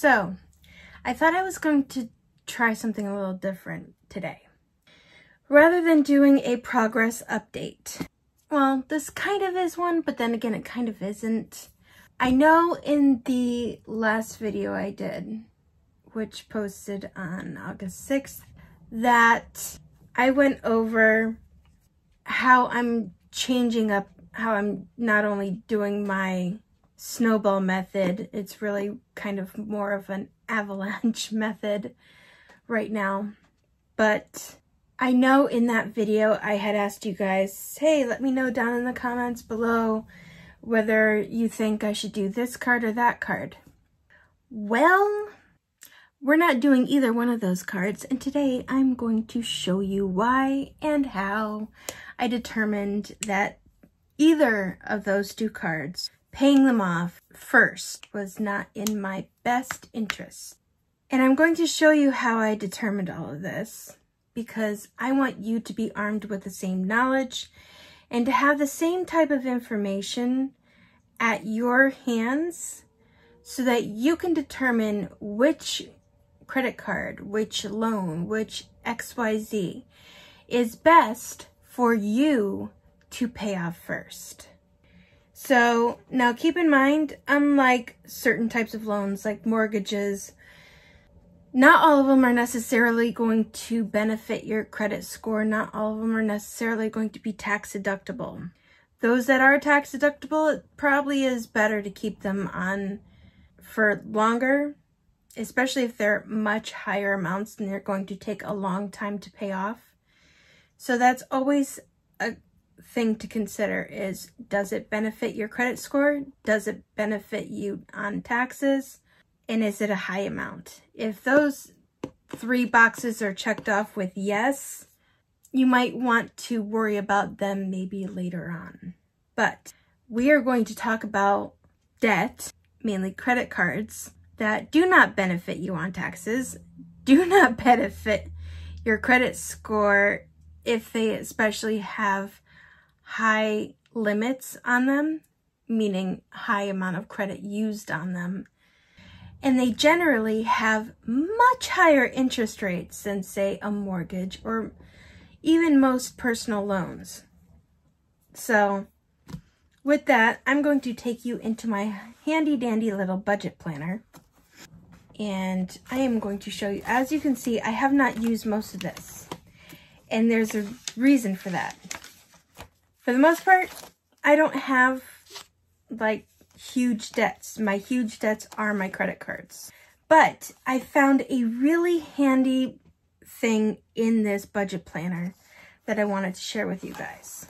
So, I thought I was going to try something a little different today. Rather than doing a progress update. Well, this kind of is one, but then again, it kind of isn't. I know in the last video I did, which posted on August 6th, that I went over how I'm changing up, how I'm not only doing my snowball method, it's really kind of more of an avalanche method right now. But I know in that video I had asked you guys, hey, let me know down in the comments below whether you think I should do this card or that card. Well, we're not doing either one of those cards, and today I'm going to show you why and how I determined that either of those two cards, paying them off first, was not in my best interest. And I'm going to show you how I determined all of this, because I want you to be armed with the same knowledge and to have the same type of information at your hands so that you can determine which credit card, which loan, which XYZ is best for you to pay off first. So now keep in mind, unlike certain types of loans like mortgages, not all of them are necessarily going to benefit your credit score. Not all of them are necessarily going to be tax deductible. Those that are tax deductible, it probably is better to keep them on for longer, especially if they're much higher amounts and they're going to take a long time to pay off. So that's always a thing to consider is, does it benefit your credit score? Does it benefit you on taxes? And is it a high amount? If those 3 boxes are checked off with yes, you might want to worry about them maybe later on. But we are going to talk about debt, mainly credit cards, that do not benefit you on taxes, do not benefit your credit score if they especially have high limits on them, meaning high amount of credit used on them. And they generally have much higher interest rates than, say, a mortgage or even most personal loans. So with that, I'm going to take you into my handy dandy little budget planner. And I am going to show you, as you can see, I have not used most of this. And there's a reason for that. For the most part, I don't have like huge debts. My huge debts are my credit cards. But I found a really handy thing in this budget planner that I wanted to share with you guys.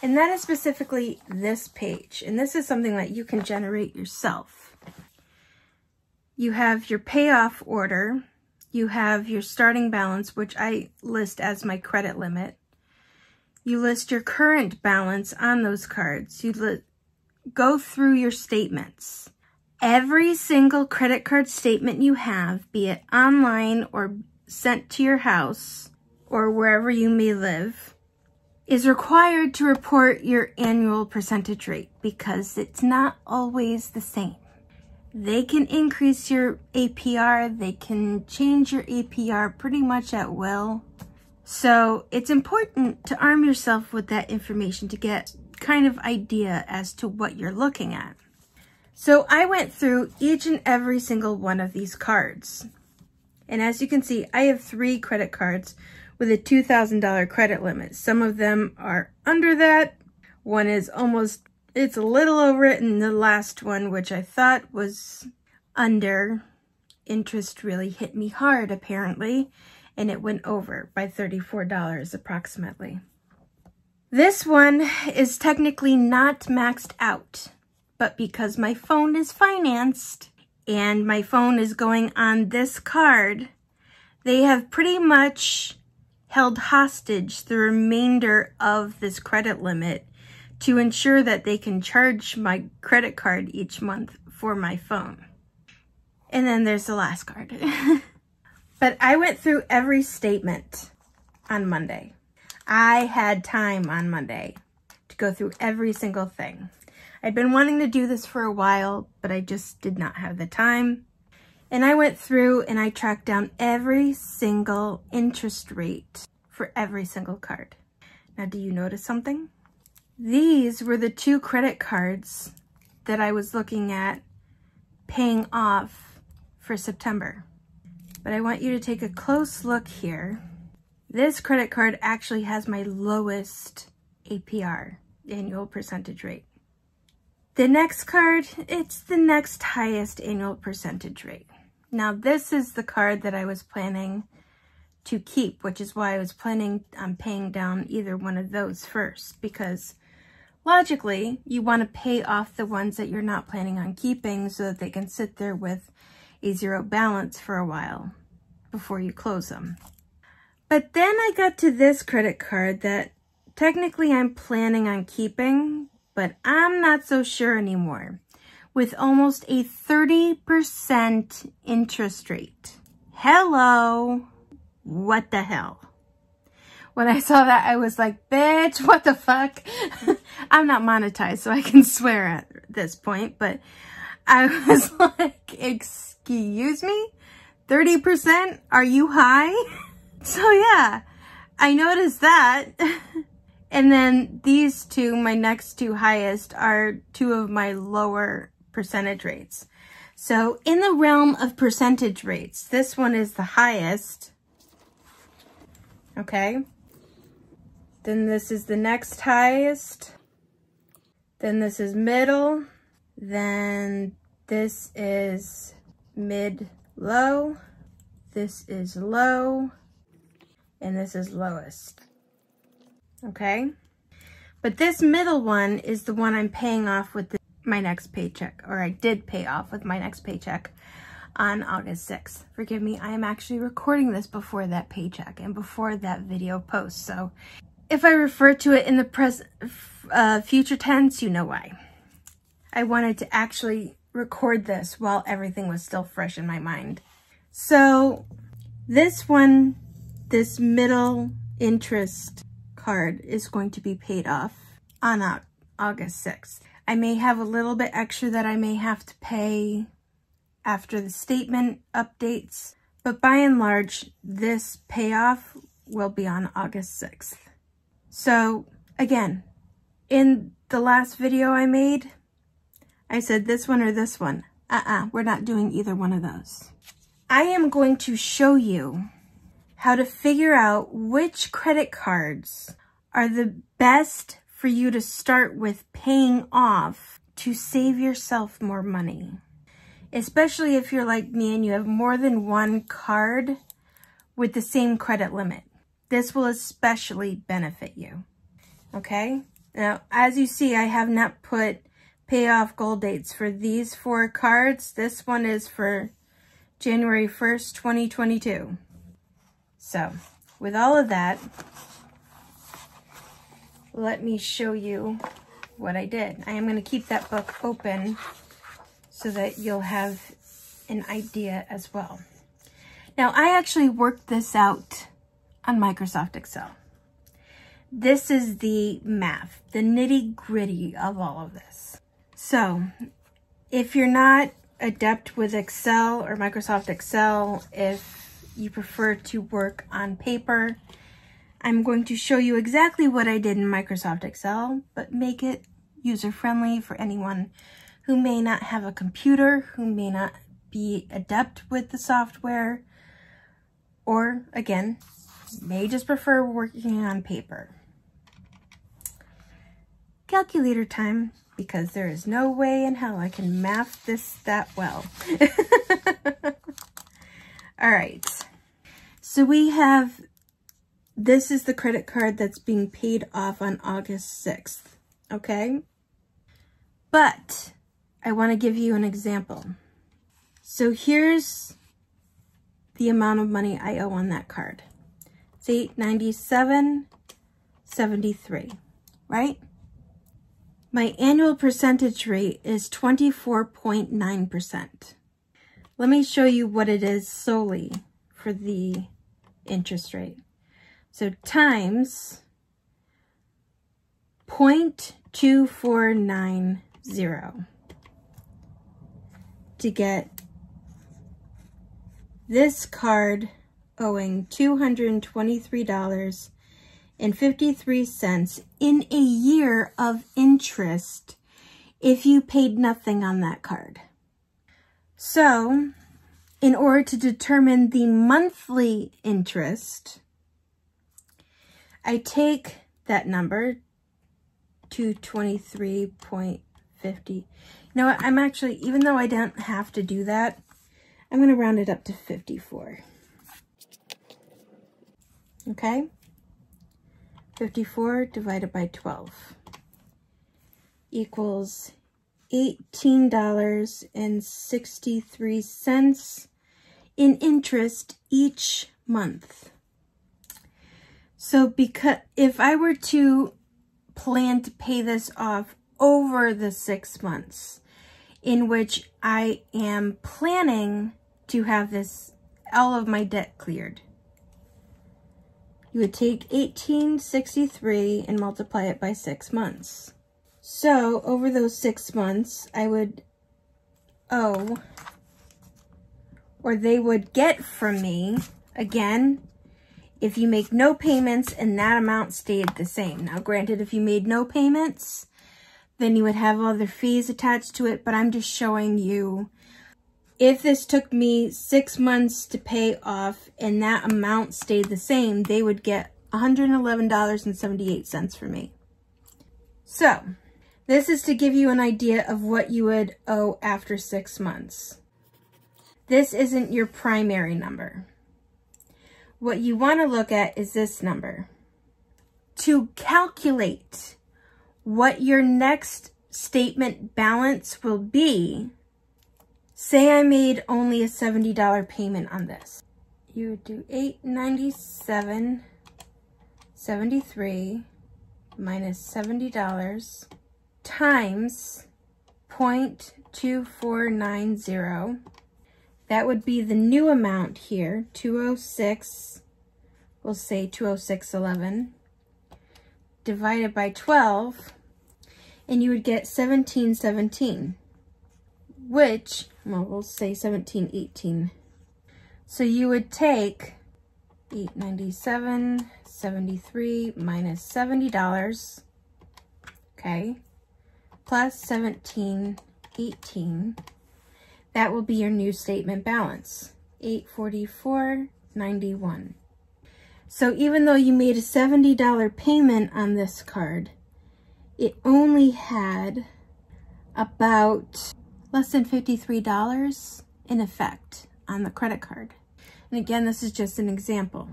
And that is specifically this page. And this is something that you can generate yourself. You have your payoff order. You have your starting balance, which I list as my credit limit. You list your current balance on those cards. You go through your statements. Every single credit card statement you have, be it online or sent to your house or wherever you may live, is required to report your annual percentage rate because it's not always the same. They can increase your APR, they can change your APR pretty much at will. So it's important to arm yourself with that information to get kind of idea as to what you're looking at. So I went through each and every single one of these cards. And as you can see, I have 3 credit cards with a $2,000 credit limit. Some of them are under that. One is almost, it's a little over it, and the last one, which I thought was under, interest really hit me hard apparently, and it went over by $34 approximately. This one is technically not maxed out, but because my phone is financed and my phone is going on this card, they have pretty much held hostage the remainder of this credit limit to ensure that they can charge my credit card each month for my phone. And then there's the last card. But I went through every statement on Monday. I had time on Monday to go through every single thing. I'd been wanting to do this for a while, but I just did not have the time. And I went through and I tracked down every single interest rate for every single card. Now, do you notice something? These were the 2 credit cards that I was looking at paying off for September. But I want you to take a close look here. This credit card actually has my lowest APR, annual percentage rate. The next card, it's the next highest annual percentage rate. Now, this is the card that I was planning to keep, which is why I was planning on paying down either one of those first, because logically, you want to pay off the ones that you're not planning on keeping so that they can sit there with a 0 balance for a while before you close them. But then I got to this credit card that technically I'm planning on keeping, but I'm not so sure anymore, with almost a 30% interest rate. Hello, what the hell? When I saw that, I was like, bitch, what the fuck? I'm not monetized, so I can swear at this point, but I was like, excuse me? 30%? Are you high? So yeah, I noticed that. And then these 2, my next 2 highest, are 2 of my lower percentage rates. So in the realm of percentage rates, this one is the highest. Okay. Then this is the next highest. Then this is middle. Then this is mid-low. This is low. And this is lowest. Okay? But this middle one is the one I'm paying off with my next paycheck. Or I did pay off with my next paycheck on August 6th. Forgive me, I am actually recording this before that paycheck and before that video post. So if I refer to it in the future tense, you know why. I wanted to actually record this while everything was still fresh in my mind. So this one, this middle interest card is going to be paid off on August 6th. I may have a little bit extra that I may have to pay after the statement updates, but by and large, this payoff will be on August 6th. So again, in the last video I made, I said this one or this one. We're not doing either one of those. I am going to show you how to figure out which credit cards are the best for you to start with paying off to save yourself more money. Especially if you're like me and you have more than one card with the same credit limit. This will especially benefit you. Okay? Now, as you see, I have not put payoff goal dates for these 4 cards. This one is for January 1st, 2022. So, with all of that, let me show you what I did. I am going to keep that book open so that you'll have an idea as well. Now, I actually worked this out on Microsoft Excel. This is the math, the nitty-gritty of all of this. So, if you're not adept with Excel or Microsoft Excel, if you prefer to work on paper, I'm going to show you exactly what I did in Microsoft Excel, but make it user-friendly for anyone who may not have a computer, who may not be adept with the software, or again, may just prefer working on paper. Calculator time, because there is no way in hell I can math this that well. All right, so we have, this is the credit card that's being paid off on August 6th, okay? But I want to give you an example. So here's the amount of money I owe on that card. It's $897.73, right? My annual percentage rate is 24.9%. Let me show you what it is solely for the interest rate. So times 0.249 to get this card owing $223.53 in a year of interest if you paid nothing on that card. So, in order to determine the monthly interest, I take that number, 223.50. You know what, I'm actually, even though I don't have to do that, I'm going to round it up to 54. Okay? 54 divided by 12 equals $18.63 in interest each month. So because if I were to plan to pay this off over the 6 months, in which I am planning to have all of my debt cleared, you would take $18.63 and multiply it by 6 months. So over those 6 months, I would owe, or they would get from me, again, if you make no payments and that amount stayed the same. Now granted, if you made no payments, then you would have other fees attached to it, but I'm just showing you, if this took me 6 months to pay off and that amount stayed the same, they would get $111.78 from me. So, this is to give you an idea of what you would owe after 6 months. This isn't your primary number. What you want to look at is this number. To calculate what your next statement balance will be, say I made only a $70 payment on this. You would do $897.73 minus $70 times 0.2490. That would be the new amount here, 206, we'll say 206.11, divided by 12, and you would get 1717, which, well, we'll say 1718. So you would take 897.73 minus $70, okay, plus 1718. That will be your new statement balance, $844.91. So even though you made a $70 payment on this card, it only had about less than $53 in effect on the credit card. And again, this is just an example.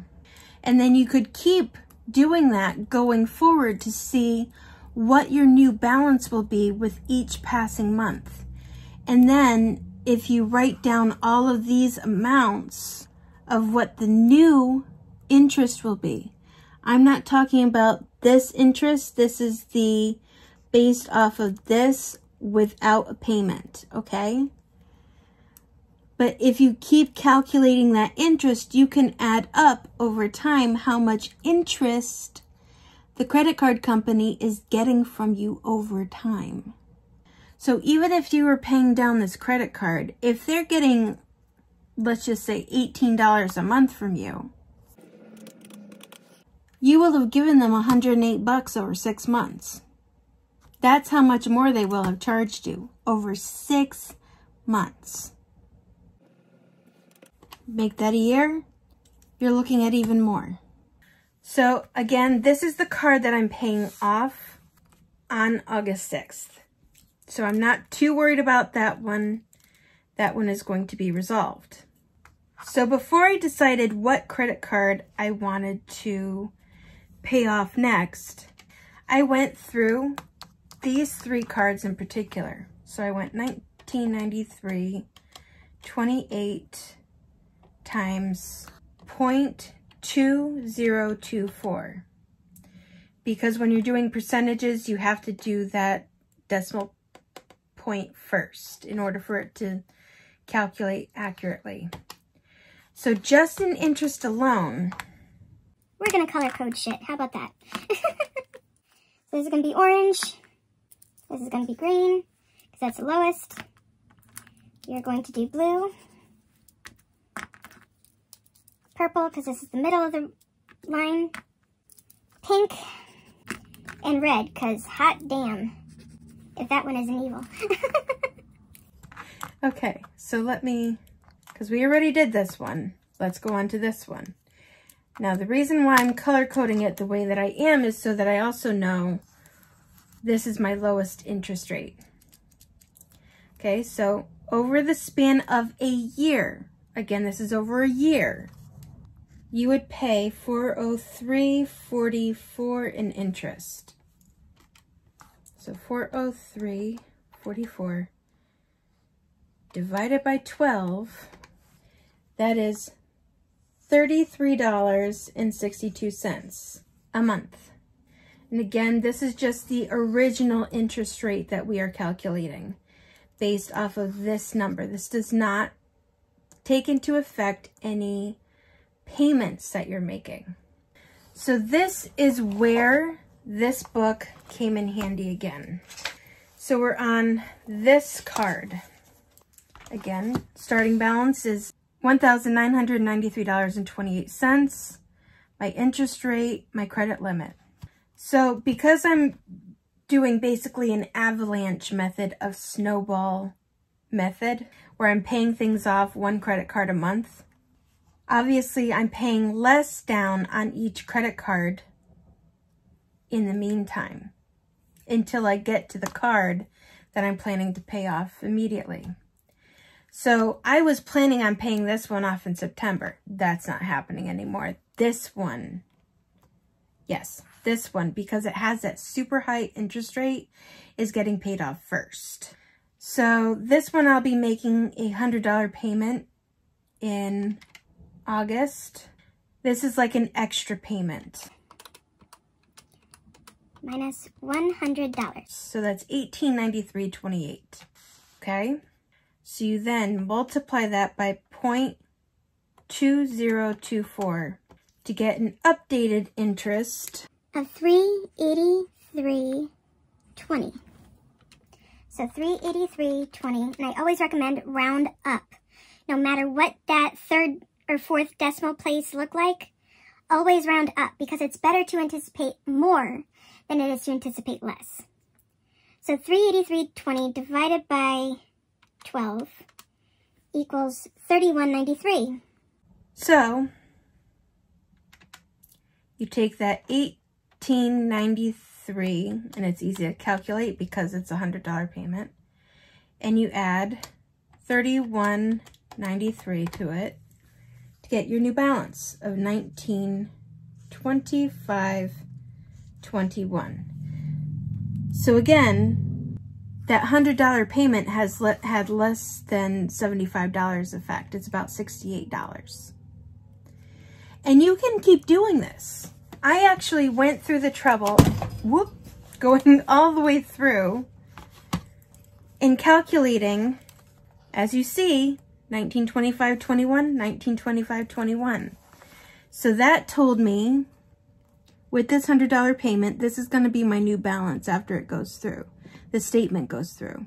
And then you could keep doing that going forward to see what your new balance will be with each passing month. And then if you write down all of these amounts of what the new interest will be. I'm not talking about this interest. This is the based off of this without a payment, okay? But if you keep calculating that interest, you can add up over time how much interest the credit card company is getting from you over time. So even if you were paying down this credit card, if they're getting, let's just say $18 a month from you, you will have given them $108 over 6 months. That's how much more they will have charged you over 6 months. Make that a year, you're looking at even more. So again, this is the card that I'm paying off on August 6th. So I'm not too worried about that one. That one is going to be resolved. So before I decided what credit card I wanted to pay off next, I went through these 3 cards in particular. So I went 1993, 28 times 0.2024. Because when you're doing percentages, you have to do that decimal point first in order for it to calculate accurately. So just in interest alone, we're gonna color code shit. How about that? So this is gonna be orange. This is gonna be green. because that's the lowest. You're going to do blue, purple, because this is the middle of the line, pink, and red, because hot damn, if that one isn't evil. Okay, so let me, because we already did this one, let's go on to this one. Now, the reason why I'm color coding it the way that I am is so that I also know this is my lowest interest rate. Okay, so over the span of a year, again, this is over a year, you would pay $403.44 in interest. So $403.44 divided by 12, that is $33.62 a month. And again, this is just the original interest rate that we are calculating based off of this number. This does not take into effect any payments that you're making. So this is where this book came in handy again. So we're on this card. Again, starting balance is $1,993.28. My interest rate, my credit limit. So because I'm doing basically an avalanche method of snowball method, where I'm paying things off one credit card a month, obviously I'm paying less down on each credit card in the meantime until I get to the card that I'm planning to pay off immediately. So I was planning on paying this one off in September. That's not happening anymore. This one, yes, this one, because it has that super high interest rate, is getting paid off first. So this one I'll be making a $100 payment in August. This is like an extra payment. Minus $100. So that's $1893.28. Okay? So you then multiply that by 0.2024 to get an updated interest of $383.20. So $383.20, and I always recommend round up. No matter what that third or fourth decimal place look like, always round up, because it's better to anticipate more than it is to anticipate less. So $383.20 divided by 12 equals $31.93. So you take that $18.93, and it's easy to calculate because it's a $100 payment, and you add $31.93 to it to get your new balance of $1925.21. So again, that $100 payment has had less than $75 effect. It's about $68. And you can keep doing this. I actually went through the trouble, going all the way through and calculating, as you see, 1925.21, 1925.21. So that told me, with this $100 payment, this is going to be my new balance after it goes through. The statement goes through.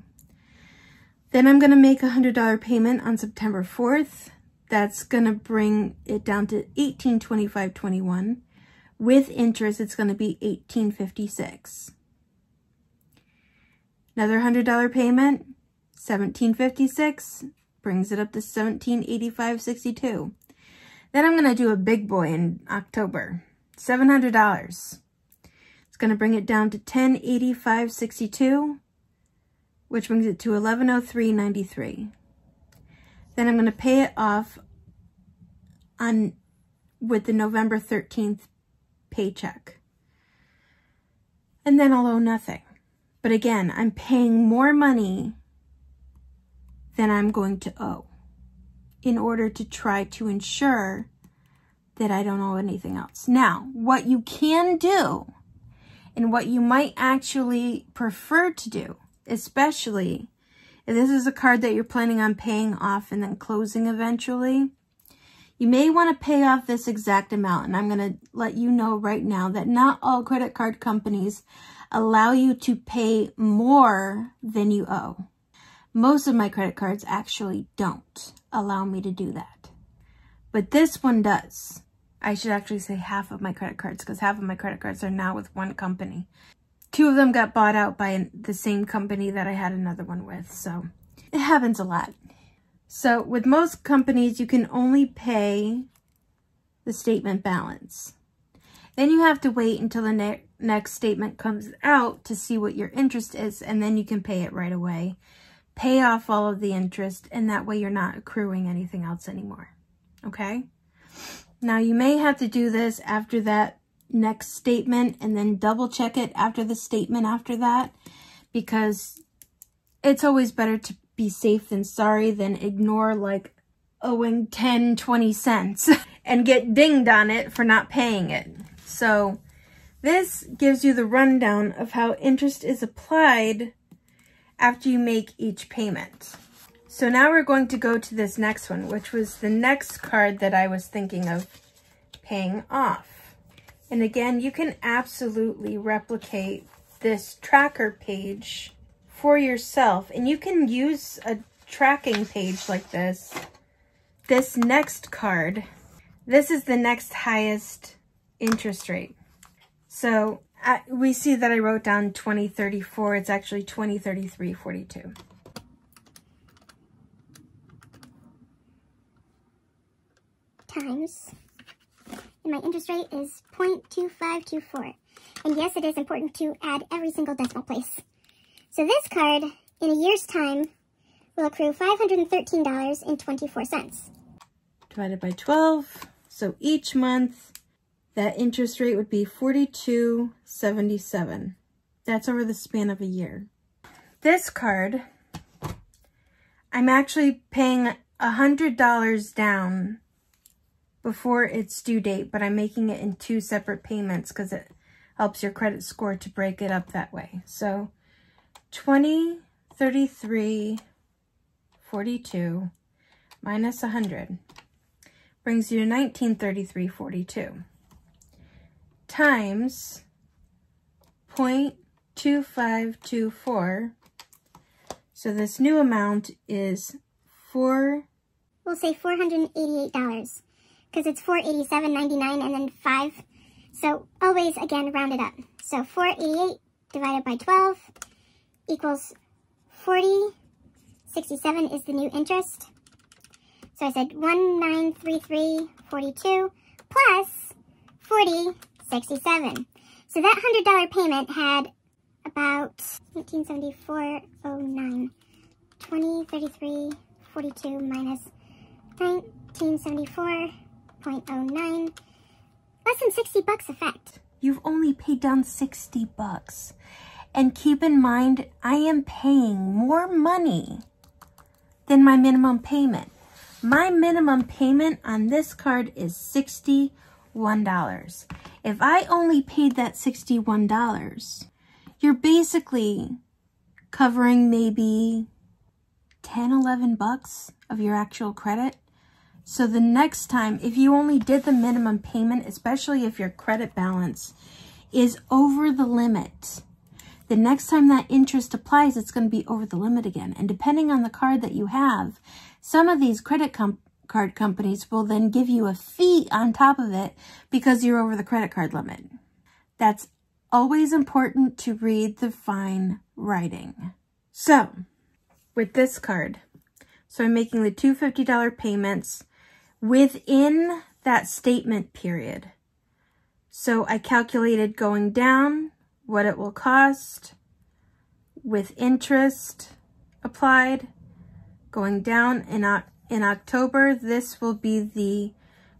Then I'm going to make a $100 payment on September 4th. That's going to bring it down to $1825.21. With interest, it's going to be $1856. Another $100 payment, $1756, brings it up to $1785.62. Then I'm going to do a big boy in October, $700. It's going to bring it down to $1085.62, which brings it to $1103.93. Then I'm going to pay it off with the November 13th paycheck. And then I'll owe nothing. But again, I'm paying more money than I'm going to owe in order to try to ensure that I don't owe anything else. Now, what you can do, and what you might actually prefer to do, especially if this is a card that you're planning on paying off and then closing eventually, you may want to pay off this exact amount. And I'm going to let you know right now that not all credit card companies allow you to pay more than you owe. Most of my credit cards actually don't allow me to do that. But this one does. I should actually say half of my credit cards, because half of my credit cards are now with one company. 2 of them got bought out by the same company that I had another one with, so it happens a lot. So with most companies, you can only pay the statement balance. Then you have to wait until the next statement comes out to see what your interest is, and then you can pay it right away. Pay off all of the interest, and that way you're not accruing anything else anymore. Okay? Now you may have to do this after that next statement and then double check it after the statement after that, because it's always better to be safe than sorry than ignore like owing 10, 20 cents and get dinged on it for not paying it. So this gives you the rundown of how interest is applied after you make each payment. So now we're going to go to this next one, which was the next card that I was thinking of paying off. And again, you can absolutely replicate this tracker page for yourself, and you can use a tracking page like this. This next card, this is the next highest interest rate. So we see that I wrote down 2034. It's actually 2033.42. Times. And my interest rate is 0.2524. And yes, it is important to add every single decimal place. So this card, in a year's time, will accrue $513.24. Divided by 12. So each month, that interest rate would be $42.77. That's over the span of a year. This card, I'm actually paying $100 down before its due date, but I'm making it in 2 separate payments because it helps your credit score to break it up that way. So $20.33.42 minus 100 brings you to $19.33.42 times 0.2524. So this new amount is we'll say $488 because it's $487.99 and then 5. So always, again, round it up. So 488 divided by 12 equals 40.67 is the new interest. So I said 1933.42 plus 40.67. So that $100 payment had about 1974.09. 2033.42 minus 1974.09. Less than 60 bucks effect. You've only paid down 60 bucks. And keep in mind, I am paying more money than my minimum payment. My minimum payment on this card is $61. If I only paid that $61, you're basically covering maybe 10, 11 bucks of your actual credit. So the next time, if you only did the minimum payment, especially if your credit balance is over the limit, the next time that interest applies, it's going to be over the limit again. And depending on the card that you have, some of these credit card companies will then give you a fee on top of it because you're over the credit card limit. That's always important to read the fine writing. So, with this card, so I'm making the two $50 payments within that statement period. So I calculated going down what it will cost with interest applied. Going down in October, this will be the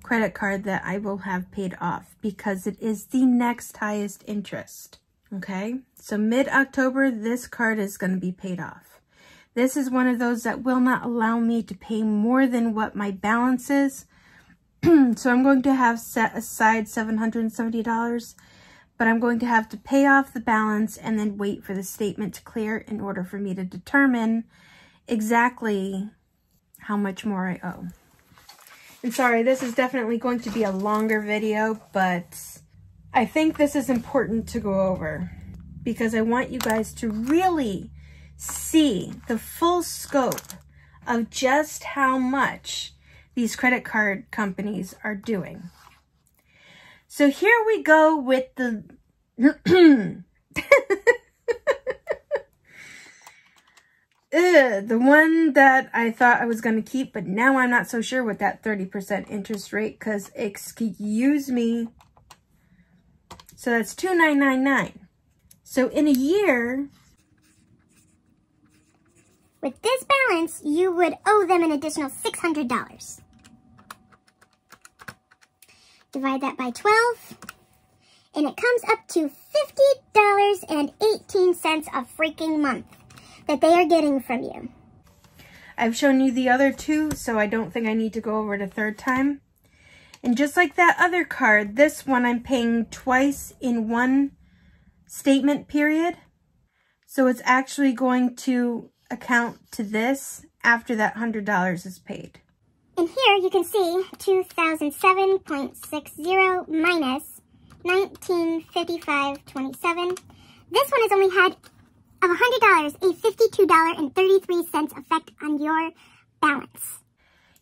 credit card that I will have paid off because it is the next highest interest. Okay, so mid-October, this card is going to be paid off. This is one of those that will not allow me to pay more than what my balance is. So I'm going to have set aside $770, but I'm going to have to pay off the balance and then wait for the statement to clear in order for me to determine exactly how much more I owe. And sorry, this is definitely going to be a longer video, but I think this is important to go over because I want you guys to really see the full scope of just how much these credit card companies are doing. So here we go with the the one that I thought I was going to keep, but now I'm not so sure with that 30% interest rate, because excuse me. So that's $2,999. So in a year, with this balance, you would owe them an additional $600. Divide that by 12, and it comes up to $50.18 a freaking month that they are getting from you. I've shown you the other two, so I don't think I need to go over it a third time. And just like that other card, this one I'm paying twice in one statement period. So it's actually going to account to this after that $100 is paid. And here you can see 2007.60 minus 1955.27. This one has only had of $100, a $52.33 effect on your balance.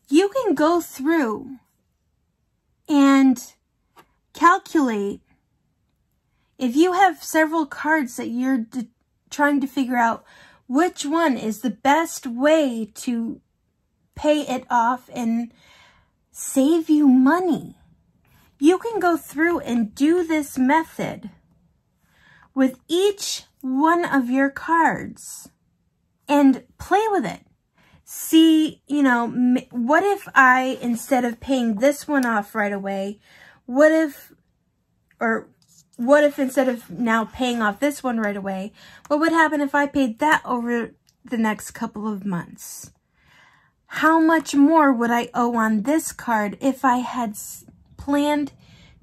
You can go through and calculate if you have several cards that you're trying to figure out which one is the best way to pay it off and save you money. You can go through and do this method with each one of your cards and play with it. See, you know, what if I, instead of paying this one off right away, what if instead of now paying off this one right away, what would happen if I paid that over the next couple of months? How much more would I owe on this card if I had planned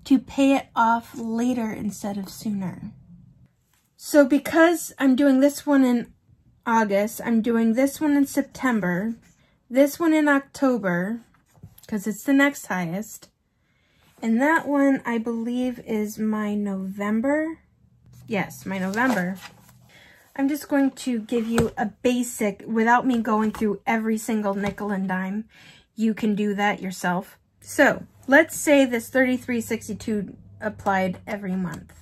to pay it off later instead of sooner? So because I'm doing this one in August, I'm doing this one in September, this one in October, because it's the next highest, and that one I believe is my November. Yes, my November. I'm just going to give you a basic, without me going through every single nickel and dime. You can do that yourself. So let's say this $33.62 applied every month.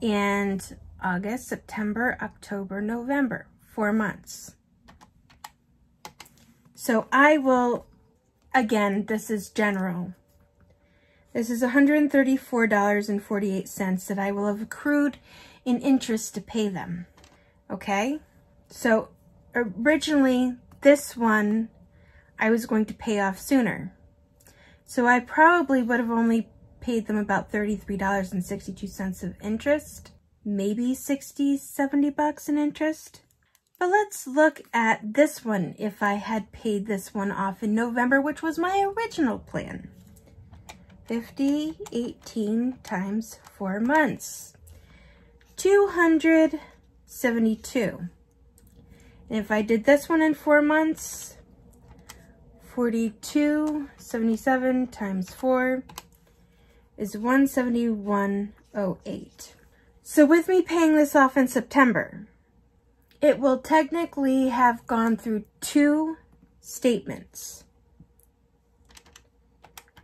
And August, September, October, November, 4 months. So I will, again, this is general. This is $134.48 that I will have accrued in interest to pay them. Okay? So originally, this one I was going to pay off sooner. So I probably would have only paid them about $33.62 of interest, maybe 60, 70 bucks in interest. But let's look at this one if I had paid this one off in November, which was my original plan. 50, 18 times 4 months, 272. And if I did this one in 4 months, 42.77 times 4 is 171.08. So with me paying this off in September, it will technically have gone through 2 statements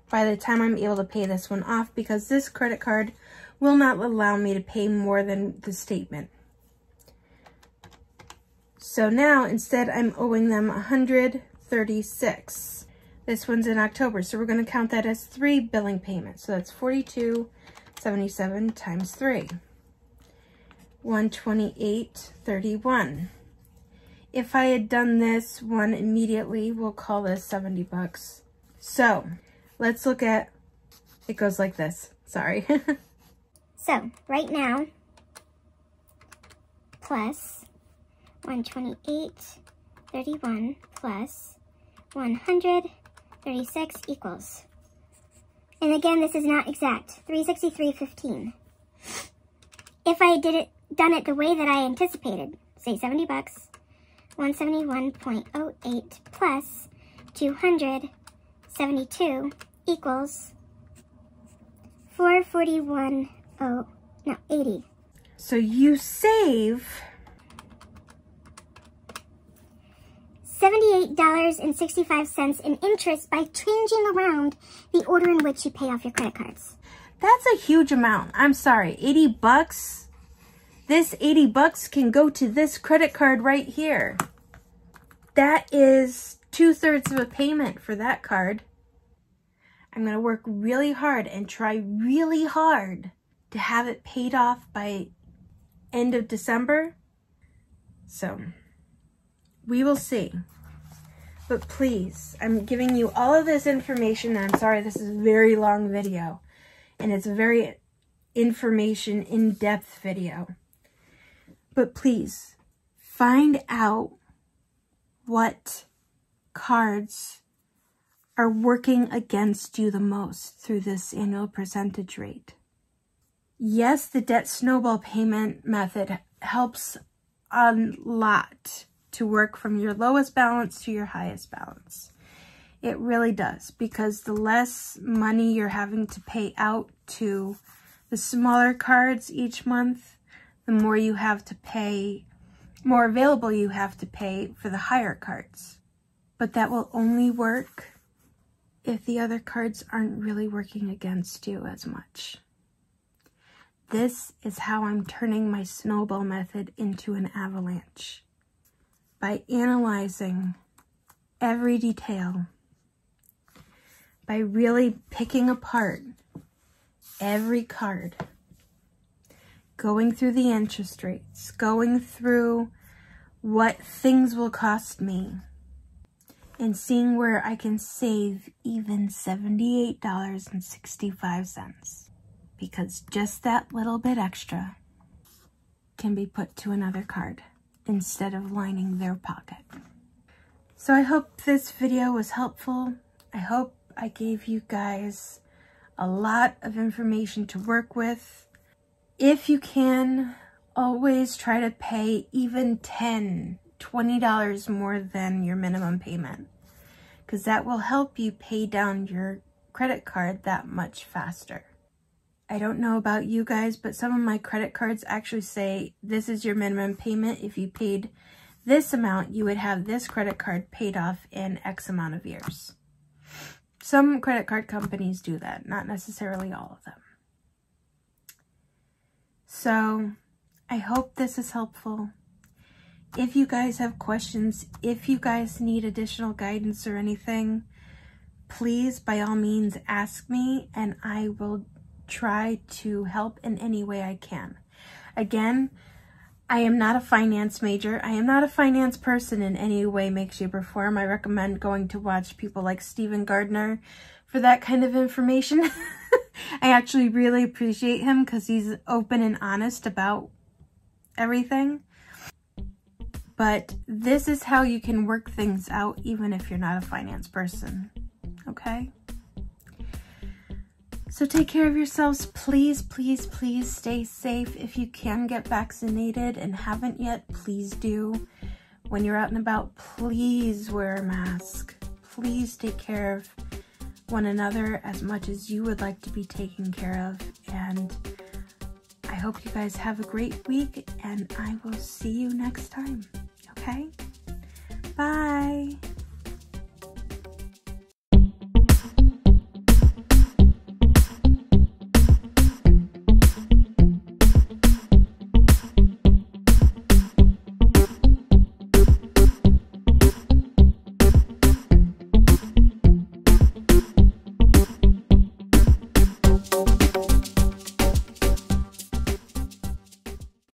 by the time I'm able to pay this one off, because this credit card will not allow me to pay more than the statement. So now instead I'm owing them $136. This one's in October, so we're going to count that as 3 billing payments. So that's 42.77 times 3. 128.31. If I had done this one immediately, we'll call this 70 bucks. So let's look at, it goes like this. Sorry. So right now, plus 128.31 plus 136 equals, and again, this is not exact, 363.15. If I done it the way that I anticipated, say 70 bucks, 171.08 plus 272 equals 441.80. So you save $78.65 in interest by changing around the order in which you pay off your credit cards. That's a huge amount. I'm sorry, 80 bucks? This 80 bucks can go to this credit card right here. That is 2/3 of a payment for that card. I'm going to work really hard and try really hard to have it paid off by end of December. So we will see. But please, I'm giving you all of this information. And I'm sorry, this is a very long video. And it's a very information in-depth video. But please, find out what cards are working against you the most through this annual percentage rate. Yes, the debt snowball payment method helps a lot to work from your lowest balance to your highest balance. It really does, because the less money you're having to pay out to the smaller cards each month, the more you have to pay, more available you have to pay for the higher cards. But that will only work if the other cards aren't really working against you as much. This is how I'm turning my snowball method into an avalanche. By analyzing every detail, by really picking apart every card, going through the interest rates, going through what things will cost me, and seeing where I can save even $78.65. Because just that little bit extra can be put to another card instead of lining their pocket. So I hope this video was helpful. I hope I gave you guys a lot of information to work with. If you can, always try to pay even $20 more than your minimum payment, because that will help you pay down your credit card that much faster. I don't know about you guys, but some of my credit cards actually say this is your minimum payment. If you paid this amount, you would have this credit card paid off in X amount of years. Some credit card companies do that, not necessarily all of them. So I hope this is helpful. If you guys have questions, if you guys need additional guidance or anything, please by all means ask me, and I will try to help in any way I can. Again, I am not a finance major. I am not a finance person in any way, shape, or form. I recommend going to watch people like Stephen Gardner for that kind of information. I actually really appreciate him because he's open and honest about everything. But this is how you can work things out even if you're not a finance person, okay? So take care of yourselves. Please, please, please stay safe. If you can get vaccinated and haven't yet, please do. When you're out and about, please wear a mask. Please take care of one another as much as you would like to be taken care of. And I hope you guys have a great week, and I will see you next time. Okay? Bye.